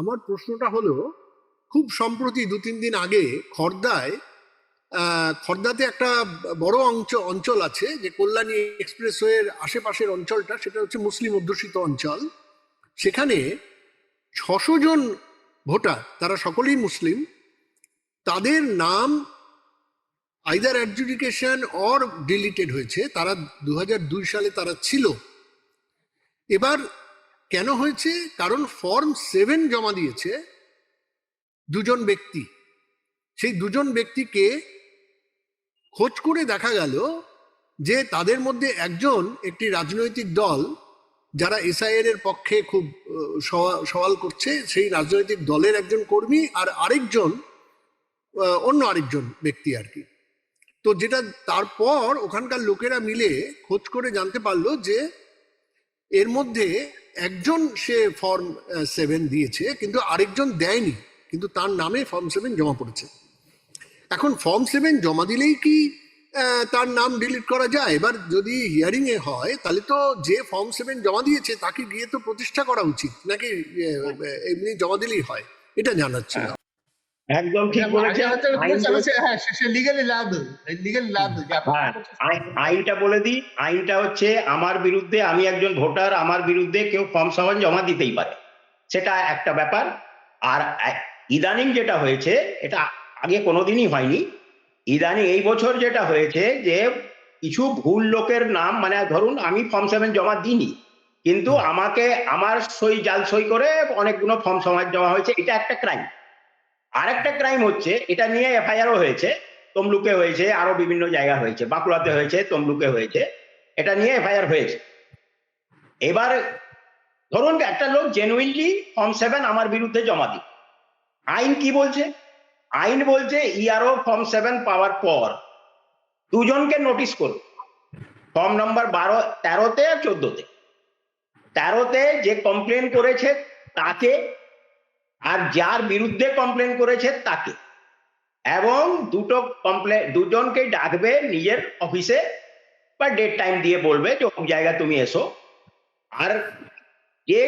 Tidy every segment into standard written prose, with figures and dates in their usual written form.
আমার প্রশ্নটা হলো, খুব সম্প্রতি 2-3 দিন আগে খর্দাতে একটা বড় অঞ্চল আছে, যে কল্যাণী এক্সপ্রেসওয়ের আশেপাশের অঞ্চলটা, সেটা হচ্ছে মুসলিম অধ্যুষিত অঞ্চল। সেখানে 600 জন ভোটার, তারা সকলেই মুসলিম, তাদের নাম আইদার অ্যাডজুডিকেশন অর ডিলিটেড হয়েছে। তারা 2002 সালে তারা ছিল। এবার কেন হয়েছে? কারণ ফর্ম 7 জমা দিয়েছে দুজন ব্যক্তি। সেই দুজন ব্যক্তিকে খোঁজ করে দেখা গেল যে তাদের মধ্যে একজন একটি রাজনৈতিক দল, যারা এসআইআর এর পক্ষে খুব সওয়াল করছে, সেই রাজনৈতিক দলের একজন কর্মী, আর আরেকজন অন্য আরেকজন ব্যক্তি আর কি। তো যেটা তারপর ওখানকার লোকেরা মিলে খোঁজ করে জানতে পারলো যে এর মধ্যে একজন সে ফর্ম 7 দিয়েছে, কিন্তু আরেকজন দেয়নি, কিন্তু তার নামে ফর্ম 7 জমা পড়েছে। এখন ফর্ম 7 জমা দিলেই কি তার নাম ডিলিট করা যায়? এবার যদি হিয়ারিং এ হয়, তাহলে তো যে ফর্ম 7 জমা দিয়েছে তাকে গিয়ে তো প্রতিষ্ঠা করা উচিত, নাকি এমনি জমা দিলেই হয়? এটা জানার ছিল। একদম ঠিক বলেছেন। আইনটা বলে দিই। আইনটা হচ্ছে, আমার বিরুদ্ধে, আমি একজন ভোটার, আমার বিরুদ্ধে কেউ ফর্ম 7 জমা দিতেই পারে, সেটা একটা ব্যাপার। আর ইদানিং যেটা হয়েছে, এটা আগে কোনোদিনই হয়নি, ইদানিং এই বছর যেটা হয়েছে, যে কিছু ভুল লোকের নাম, মানে ধরুন আমি ফর্ম 7 জমা দিইনি, কিন্তু আমাকে আমার জাল সই করে অনেকগুলো ফর্ম জমা হয়েছে, এটা একটা ক্রাইম। আর একটা ক্রাইম হচ্ছে, এটা নিয়ে এফআইআরও হয়েছে, তমলুকে হয়েছে, আরো বিভিন্ন জায়গা হয়েছে, বাঁকুড়াতে হয়েছে, তমলুকে হয়েছে, এটা নিয়ে এফআইআর হয়েছে। এবার ধরুন একটা লোক জেনুইনলি ফর্ম 7 আমার বিরুদ্ধে জমা দিই, আইন কি বলছে? আইন বলছে ইআরও ফর্ম 7 পাওয়ার পর দুজনকে নোটিশ করো, ফর্ম নম্বর 13তে আর 14তে। 13তে যে কমপ্লেন করেছে তাকে, আর যার বিরুদ্ধে কমপ্লেন করেছে তাকে, এবং দুজনকেই ডাকবে নিজের অফিসে, বা ডেট টাইম দিয়ে বলবে যে কোন জায়গা তুমি এসো। আর যে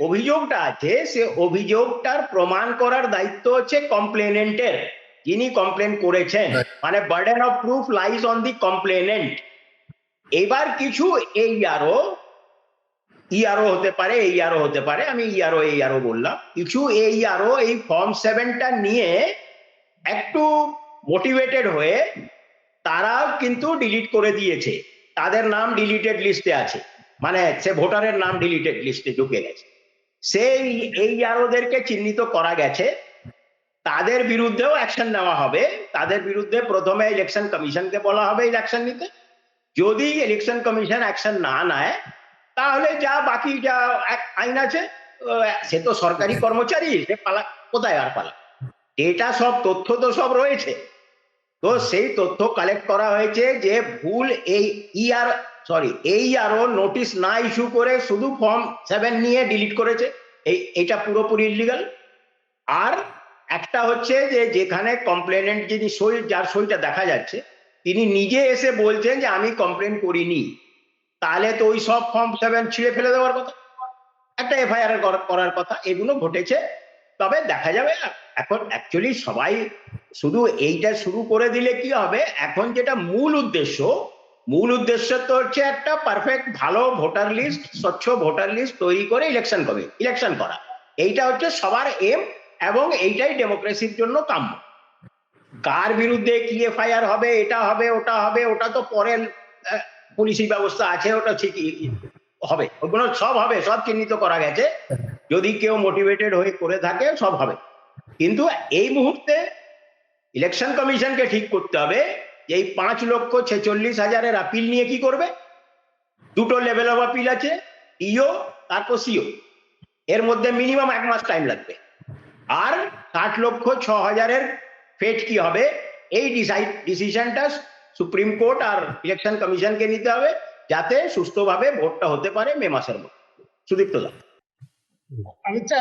অভিযোগটা আছে, সে অভিযোগটার প্রমাণ করার দায়িত্ব হচ্ছে কমপ্লেনেন্টের, যিনি কমপ্লেন করেছেন, মানে burden of proof lies on the complainant. এবার কিছু ইআরও হতে পারে, এইআরও হতে পারে, আমি এইআরও বললাম, কিছু এইআরও এই ফর্ম 7টা নিয়ে একটু মোটিভেটেড হয়ে তারাও কিন্তু ডিলিট করে দিয়েছে, তাদের নাম ডিলিটেড লিস্টে আছে, মানে সে ভোটারের নাম ডিলিটেড লিস্টে ঢুকে গেছে। সেই এইআরওদেরকে চিহ্নিত করা গেছে, তাদের বিরুদ্ধেও অ্যাকশন নেওয়া হবে। তাদের বিরুদ্ধে প্রথমে ইলেকশন কমিশনকে বলা হবে ইলেকশন নিতে, যদি ইলেকশন কমিশন অ্যাকশন না নেয়, তাহলে যা বাকি যা আইন আছে, সে তো সরকারি কর্মচারী, সে পালা কোথায় আর পালা, এটা সব তথ্য তো সব রয়েছে। তো সেই তথ্য কালেক্ট করা হয়েছে যে ভুল এইআরও নোটিশ না ইস্যু করে শুধু ফর্ম 7 নিয়ে ডিলিট করেছে, এইটা পুরোপুরি ইলিগাল। আর একটা হচ্ছে যে যেখানে কমপ্লেনেন্ট যিনি যার সইটা দেখা যাচ্ছে, তিনি নিজে এসে বলছেন যে আমি কমপ্লেন করিনি, তাহলে তো ওই সব ফর্ম 7 ছিঁড়ে ফেলে দেওয়ার কথা, একটা এফআইআর করার কথা। এগুলো ঘটেছে, তবে দেখা যাবে। এখন অ্যাকচুয়ালি সবাই শুধু এইটা শুরু করে দিলে কি হবে, এখন যেটা মূল উদ্দেশ্য তো হচ্ছে একটা পারফেক্ট ভালো ভোটার লিস্ট, স্বচ্ছ ভোটার লিস্ট তৈরি করে ইলেকশন করা, এইটা হচ্ছে সবার এম, এবং এইটাই ডেমোক্রেসির জন্য কাম্য। কার বিরুদ্ধে কি এফআইআর হবে, এটা হবে, ওটা হবে, ওটা তো পরের পুলিশি ব্যবস্থা আছে, ওটা ঠিকই হবে, ওগুলো সব হবে, সব চিহ্নিত করা গেছে, যদি কেউ মোটিভেটেড হয়ে করে থাকে সব হবে। কিন্তু এই মুহূর্তে ইলেকশন কমিশনকে ঠিক করতে হবে যে এই 5,46,000 আপিল নিয়ে কি করবে। দুটো লেভেল অফ আপিল আছে, ইও তারপর সিও, এর মধ্যে মিনিমাম 1 মাস টাইম লাগবে। আর 60,06,000 ফেট কি হবে, এই ডিসিশনটা সুপ্রিম কোর্ট আর ইলেকশন কমিশনকে নিতে হবে, যাতে সুস্থভাবে ভোটটা হতে পারে মে মাসের মধ্যে। সুদীপ্ত দা, আচ্ছা,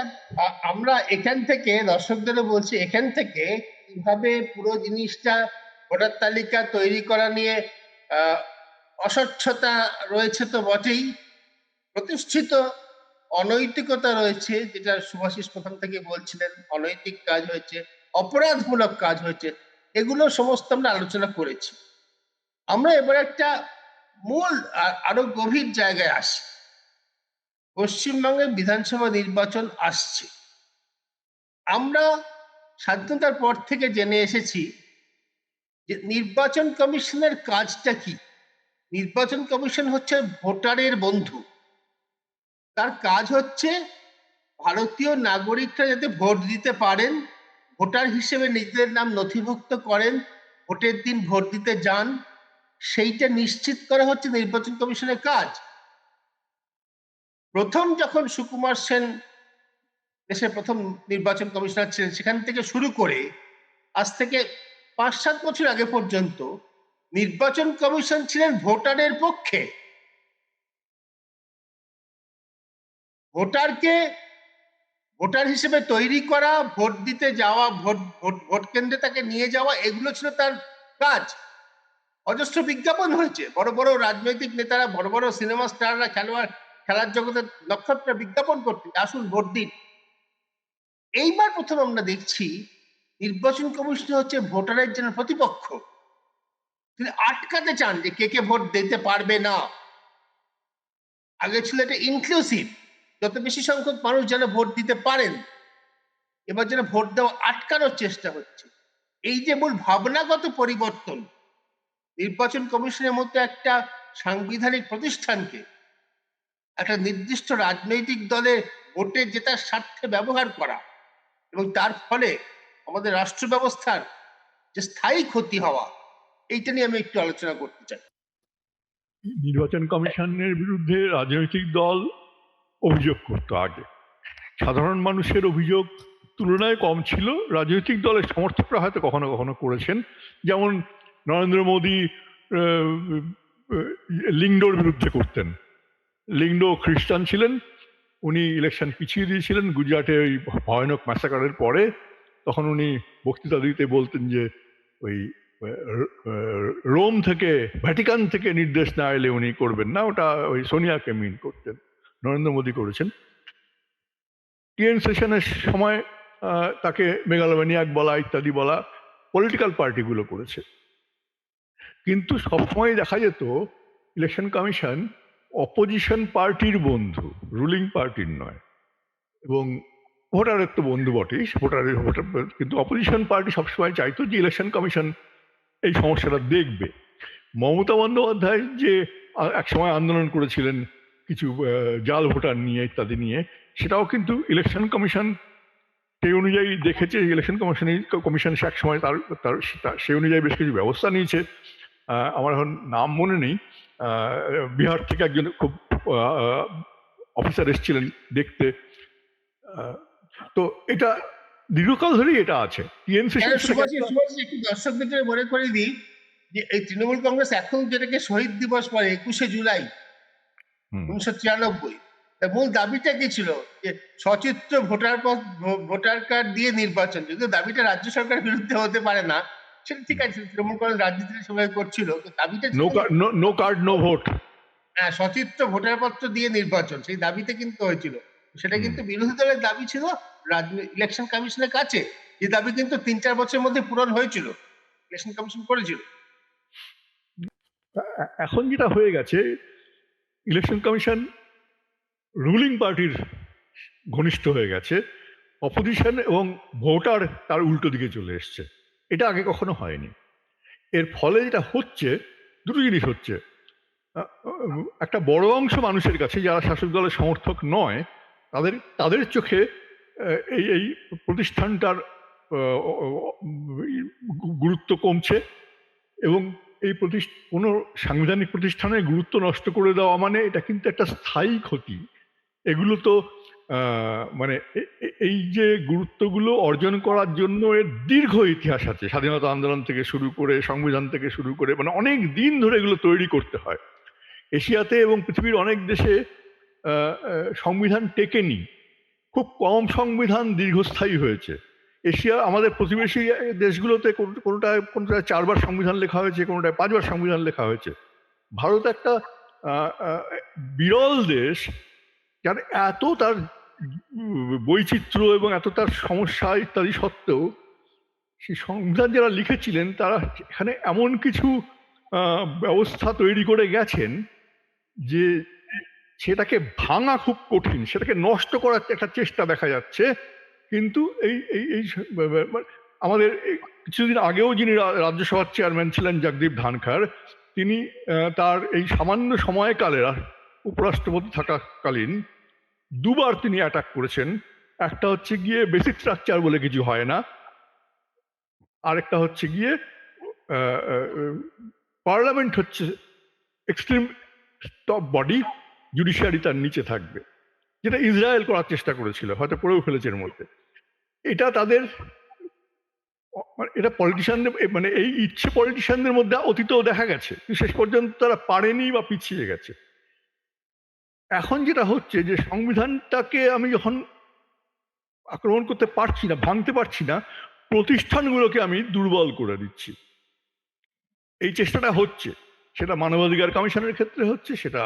আমরা এখান থেকে দর্শকদের বলছি, এখান থেকে কিভাবে পুরো জিনিসটা ভোটার তালিকা তৈরি করা নিয়ে অস্বচ্ছতা রয়েছে তো বটেই, প্রতিষ্ঠিত অনৈতিকতা রয়েছে, যেটা শুভাশিস প্রথম থেকে বলছিলেন, অনৈতিক কাজ হয়েছে, অপরাধমূলক কাজ হয়েছে, এগুলো সমস্ত আমরা আলোচনা করেছি। আমরা এবার একটা মূল আরো গভীর জায়গায় আসি। পশ্চিমবঙ্গের বিধানসভা নির্বাচন আসছে। আমরা স্বাধীনতার পর থেকে জেনে এসেছি যে নির্বাচন কমিশনের কাজটা কি। নির্বাচন কমিশন হচ্ছে ভোটারের বন্ধু। তার কাজ হচ্ছে ভারতীয় নাগরিকরা যাতে ভোট দিতে পারেন, ভোটার হিসেবে নিজেদের নাম নথিভুক্ত করেন, ভোটের দিন ভোট দিতে যান, সেইটা নিশ্চিত করা হচ্ছে নির্বাচন কমিশনের কাজ। প্রথম যখন সুকুমার সেন দেশের প্রথম নির্বাচন কমিশনার ছিলেন, সেখান থেকে শুরু করে আজ থেকে 5-7 বছর আগে পর্যন্ত নির্বাচন কমিশন ছিলেন ভোটারের পক্ষে। ভোটারকে ভোটার হিসেবে তৈরি করা, ভোট দিতে যাওয়া, ভোট কেন্দ্রে তাকে নিয়ে যাওয়া, এগুলো ছিল তার কাজ। অজস্র বিজ্ঞাপন হয়েছে, বড় বড় রাজনৈতিক নেতারা, বড় বড় সিনেমা স্টাররা, খেলার জগতের নক্ষত্র বিজ্ঞাপন করতে আসুন ভোট দিন। এইবার প্রথম আমরা দেখছি নির্বাচন কমিশন হচ্ছে ভোটারের জন্য প্রতিপক্ষ। তিনি আটকাতে চান যে কে কে ভোট দিতে পারবে না। আগে ছিল এটা ইনক্লুসিভ, যত বেশি সংখ্যক মানুষ যেন ভোট দিতে পারেন। এবার যেন ভোট দেওয়া আটকানোর চেষ্টা হচ্ছে। এই যে মূল ভাবনাগত পরিবর্তন, নির্বাচন কমিশনের মধ্যে একটা সাংবিধানিক প্রতিষ্ঠানকে একটা নির্দিষ্ট রাজনৈতিক দলে ভোটে জেতার স্বার্থে ব্যবহার করা, এবং তার ফলে আমাদের রাষ্ট্র ব্যবস্থার যে স্থায়ী ক্ষতি হওয়া, এইটা নিয়ে আমি একটু আলোচনা করতে চাই। নির্বাচন কমিশনের বিরুদ্ধে রাজনৈতিক দল অভিযোগ করতো আগে। সাধারণ মানুষের অভিযোগ তুলনায় কম ছিল, রাজনৈতিক দলের সমর্থকরা হয়তো কখনো কখনো করেছেন। যেমন নরেন্দ্র মোদী লিংডোর বিরুদ্ধে করতেন। লিংডো খ্রিস্টান ছিলেন, উনি ইলেকশন পিছিয়ে দিয়েছিলেন গুজরাটে ওই ভয়ানক ম্যাসাকারের পরে। তখন উনি বক্তৃতা দিতে বলতেন যে ওই রোম থেকে, ভ্যাটিকান থেকে নির্দেশ না এলে উনি করবেন না, ওটা ওই সোনিয়াকে মিন করতেন। নরেন্দ্র মোদী করেছেন। টিএন সেশনের সময় তাকে মেগালোম্যানিয়াক বলা ইত্যাদি বলা পলিটিক্যাল পার্টিগুলো করেছে। কিন্তু সবসময় দেখা যেত ইলেকশন কমিশন অপোজিশন পার্টির বন্ধু, রুলিং পার্টির নয়। এবং ভোটারের তো বন্ধু বটেই, ভোটার, কিন্তু অপোজিশন পার্টি সবসময় চাইতো যে ইলেকশন কমিশন এই সমস্যাটা দেখবে। মমতা বন্দ্যোপাধ্যায় যে একসময় আন্দোলন করেছিলেন কিছু জাল ভোটার নিয়ে ইত্যাদি নিয়ে, সেটাও কিন্তু ইলেকশন কমিশন সেই অনুযায়ী দেখেছে। ইলেকশন কমিশন সে এক সময় তার সেই অনুযায়ী বেশ কিছু ব্যবস্থা নিয়েছে। আমার এখন নাম মনে নেই, বিহার থেকে একজন খুব অফিসার এসেছিলেন দেখতে। তো এটা দীর্ঘকাল ধরেই এটা আছে। একটু দর্শকদের মনে করে দিই যে এই তৃণমূল কংগ্রেস এখন যেটাকে শহীদ দিবস পরে 21শে জুলাই 1993, তার মূল দাবিটা কি ছিল? যে সচিত্র ভোটার কার্ড দিয়ে নির্বাচন। যদিও দাবিটা রাজ্য সরকারের বিরুদ্ধে হতে পারে না, সেটা ঠিক আছে, তৃণমূল কংগ্রেস রাজনীতির সময় করছিল, দাবিটা নো কার্ড নো ভোট। হ্যাঁ, সচিত্র ভোটার পত্র দিয়ে নির্বাচন, সেই দাবিতে কিন্তু হয়েছিল। সেটা কিন্তু বিরোধী দলের দাবি ছিল ইলেকশন কমিশনের কাছে, যে দাবি কিন্তু 3-4 বছরের মধ্যে পূরণ হয়েছিল, ইলেকশন কমিশন করেছিল। এখন যেটা হয়ে গেছে, ইলেকশন কমিশন রুলিং পার্টির ঘনিষ্ঠ হয়ে গেছে, অপোজিশন এবং ভোটার তার উল্টো দিকে চলে এসছে। এটা আগে কখনো হয়নি। এর ফলে যেটা হচ্ছে, দুটো জিনিস হচ্ছে। একটা বড় অংশ মানুষের কাছে যারা শাসক দলের সমর্থক নয়, তাদের চোখে এই প্রতিষ্ঠানটার গুরুত্ব কমছে, এবং এই কোনো সাংবিধানিক প্রতিষ্ঠানের গুরুত্ব নষ্ট করে দেওয়া মানে এটা কিন্তু একটা স্থায়ী ক্ষতি। এগুলো তো মানে এই যে গুরুত্বগুলো অর্জন করার জন্য এর দীর্ঘ ইতিহাস আছে, স্বাধীনতা আন্দোলন থেকে শুরু করে, সংবিধান থেকে শুরু করে, মানে অনেক দিন ধরে এগুলো তৈরি করতে হয়। এশিয়াতে এবং পৃথিবীর অনেক দেশে সংবিধান টেকেনি, খুব কম সংবিধান দীর্ঘস্থায়ী হয়েছে। এশিয়া, আমাদের প্রতিবেশী দেশগুলোতে কোনোটায় 4বার সংবিধান লেখা হয়েছে, কোনোটায় 5বার সংবিধান লেখা হয়েছে। ভারত একটা বিরল দেশ যার এত তার বৈচিত্র্য এবং এত তার সমস্যা ইত্যাদি সত্ত্বেও সেই সংবিধান যারা লিখেছিলেন তারা এখানে এমন কিছু ব্যবস্থা তৈরি করে গেছেন যে সেটাকে ভাঙা খুব কঠিন, সেটাকে নষ্ট করার একটা চেষ্টা দেখা যাচ্ছে। কিন্তু এই এই এই আমাদের কিছুদিন আগেও যিনি রাজ্যসভার চেয়ারম্যান ছিলেন জগদীপ ধানখড়, তিনি তার এই সামান্য সময়কালে উপরাষ্ট্রপতি থাকাকালীন দুবার তিনি অ্যাটাক করেছেন। একটা হচ্ছে গিয়ে বেসিক স্ট্রাকচার বলে কিছু হয় না, আরেকটা হচ্ছে গিয়ে পার্লামেন্ট হচ্ছে এক্সট্রিম টপ বডি, জুডিশিয়ারি তার নিচে থাকবে, যেটা ইসরায়েল করার চেষ্টা করেছিল, হয়তো করেও ফেলেছে এর মধ্যে। এটা তাদের এটা পলিটিশিয়ানদের মানে এই ইচ্ছে পলিটিশিয়ানদের মধ্যে অতীতেও দেখা গেছে, শেষ পর্যন্ত তারা পারেনি বা পিছিয়ে গেছে। এখন যেটা হচ্ছে যে সংবিধানটাকে আমি যখন আক্রমণ করতে পারছি না, ভাঙতে পারছি না, প্রতিষ্ঠানগুলোকে আমি দুর্বল করে দিচ্ছি। এই চেষ্টাটা হচ্ছে, সেটা মানবাধিকার কমিশনের ক্ষেত্রে হচ্ছে, সেটা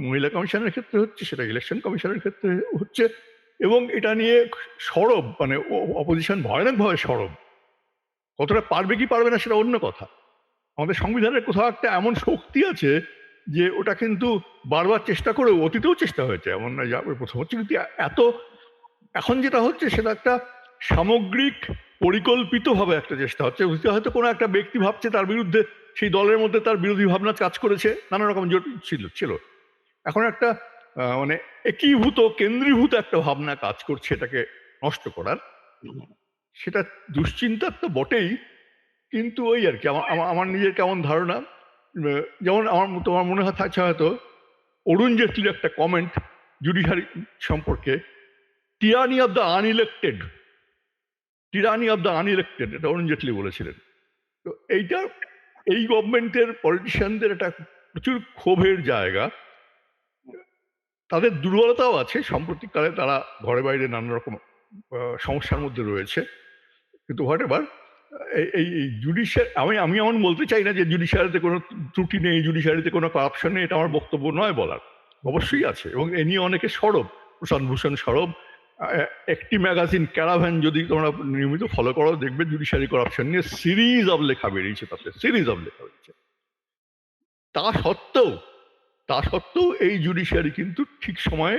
মহিলা কমিশনের ক্ষেত্রে হচ্ছে, সেটা ইলেকশন কমিশনের ক্ষেত্রে হচ্ছে, এবং এটা নিয়ে সরব মানে অপোজিশন ভয়ানকভাবে সরব। কতটা পারবে কি পারবে না সেটা অন্য কথা। আমাদের সংবিধানের কোথাও একটা এমন শক্তি আছে যে ওটা কিন্তু বারবার চেষ্টা করেও, অতীতেও চেষ্টা হয়েছে, এমন না যে প্রথম হচ্ছে, কিন্তু এত এখন যেটা হচ্ছে সেটা একটা সামগ্রিক পরিকল্পিতভাবে একটা চেষ্টা হচ্ছে। হয়তো কোনো একটা ব্যক্তি ভাবছে তার বিরুদ্ধে, সেই দলের মধ্যে তার বিরোধী ভাবনা কাজ করেছে, নানা রকম ছিল। এখন একটা মানে একীভূত কেন্দ্রীভূত একটা ভাবনা কাজ করছে এটাকে নষ্ট করার। সেটা দুশ্চিন্তার তো বটেই, কিন্তু ওই আর কি আমার নিজের কেমন ধারণা, যেমন তোমার মনে থাকছে হয়তো অরুণ জেটলির একটা কমেন্ট জুডিশিয়ারি সম্পর্কে, টিরানি অফ দ্য আনইলেক্টেড, এটা অরুণ জেটলি বলেছিলেন। তো এইটা এই গভর্নমেন্টের পলিটিশিয়ানদের একটা প্রচুর ক্ষোভের জায়গা। তাদের দুর্বলতাও আছে, সাম্প্রতিককালে তারা ঘরে বাইরে নানা রকম সমস্যার মধ্যে রয়েছে। কিন্তু হোয়াট এভার, এই জুডিশিয়ারি, আমি এমন বলতে চাই না যে জুডিশিয়ারিতে কোনো ত্রুটি নেই, জুডিশিয়ারিতে কোনো কারাপশন নেই, এটা আমার বক্তব্য নয় বলার, অবশ্যই আছে, এবং এ নিয়ে অনেকে সরব, প্রশান্ত ভূষণ সরব। একটি ম্যাগাজিন ক্যারাভ্যান যদি তোমরা নিয়মিত ফলো করো, দেখবে জুডিশিয়ারি করাপশন নিয়ে সিরিজ অফ লেখা বেরিয়েছে, তাতে সিরিজ অফ লেখা বেরিয়েছে। তা সত্ত্বেও এই জুডিশিয়ারি কিন্তু ঠিক সময়ে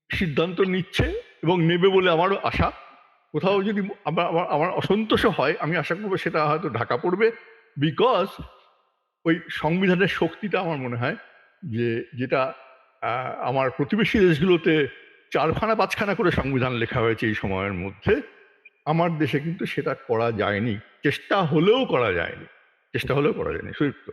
সিদ্ধান্ত নিচ্ছে এবং নেবে বলে আমারও আশা। কোথাও যদি আমার অসন্তোষ হয়, আমি আশা করবো সেটা হয়তো ঢাকা পড়বে, বিকজ ওই সংবিধানের শক্তিটা আমার মনে হয় যে যেটা আমার প্রতিবেশী দেশগুলোতে 4খানা 5খানা করে সংবিধান লেখা হয়েছে এই সময়ের মধ্যে, আমার দেশে কিন্তু সেটা করা যায়নি, চেষ্টা হলেও করা যায়নি। সুযুক্ত